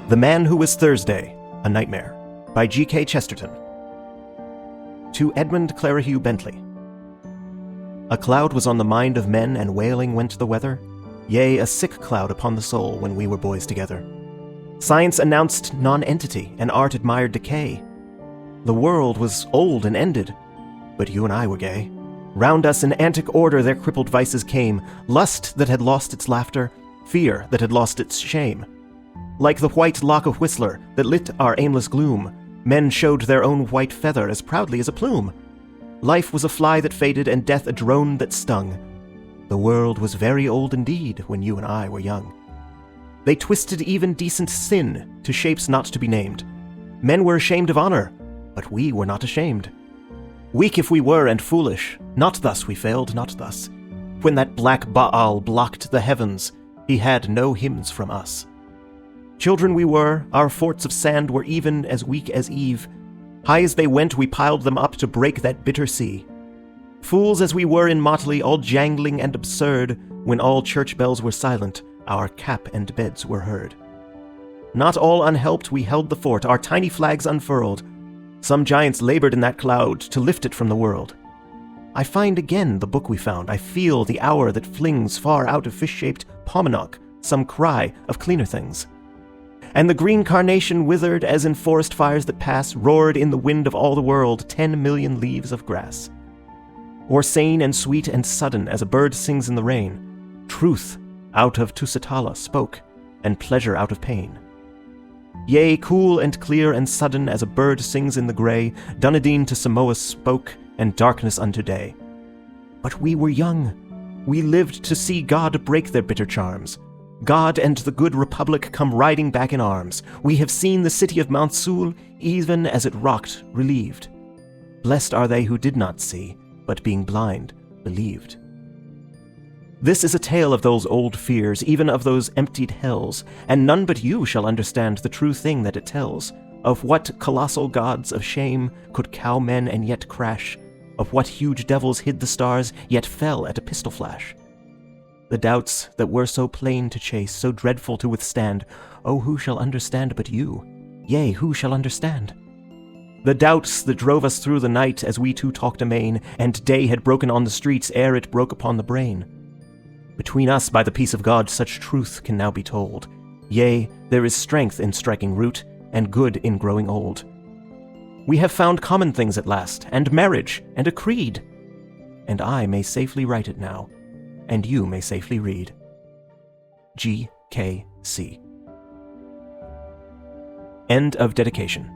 The Man Who Was Thursday, A Nightmare, by G.K. Chesterton. To Edmund Clarihue Bentley. A cloud was on the mind of men, and wailing went the weather. Yea, a sick cloud upon the soul, when we were boys together. Science announced non-entity, and art admired decay. The world was old and ended, but you and I were gay. Round us in antic order their crippled vices came, lust that had lost its laughter, fear that had lost its shame. Like the white lock of Whistler that lit our aimless gloom, men showed their own white feather as proudly as a plume. Life was a fly that faded, and death a drone that stung. The world was very old indeed when you and I were young. They twisted even decent sin to shapes not to be named. Men were ashamed of honor, but we were not ashamed. Weak if we were and foolish, not thus we failed, not thus. When that black Baal blocked the heavens, he had no hymns from us. Children we were, our forts of sand were even as weak as Eve. High as they went, we piled them up to break that bitter sea. Fools as we were in motley, all jangling and absurd, when all church bells were silent, our cap and beds were heard. Not all unhelped we held the fort, our tiny flags unfurled. Some giants labored in that cloud to lift it from the world. I find again the book we found, I feel the hour that flings far out of fish-shaped Paumanok some cry of cleaner things. And the green carnation withered as in forest fires that pass, roared in the wind of all the world 10 million leaves of grass. Or sane and sweet and sudden as a bird sings in the rain, truth out of Tusitala spoke, and pleasure out of pain. Yea, cool and clear and sudden as a bird sings in the grey, Dunedin to Samoa spoke, and darkness unto day. But we were young. We lived to see God break their bitter charms. God and the good Republic come riding back in arms. We have seen the city of Mount Sul, even as it rocked, relieved. Blessed are they who did not see, but being blind, believed. This is a tale of those old fears, even of those emptied hells, and none but you shall understand the true thing that it tells, of what colossal gods of shame could cow men and yet crash, of what huge devils hid the stars, yet fell at a pistol flash. The doubts that were so plain to chase, so dreadful to withstand, oh, who shall understand but you? Yea, who shall understand? The doubts that drove us through the night as we two talked amain, and day had broken on the streets ere it broke upon the brain. Between us, by the peace of God, such truth can now be told. Yea, there is strength in striking root, and good in growing old. We have found common things at last, and marriage, and a creed. And I may safely write it now, and you may safely read. G.K.C. End of dedication.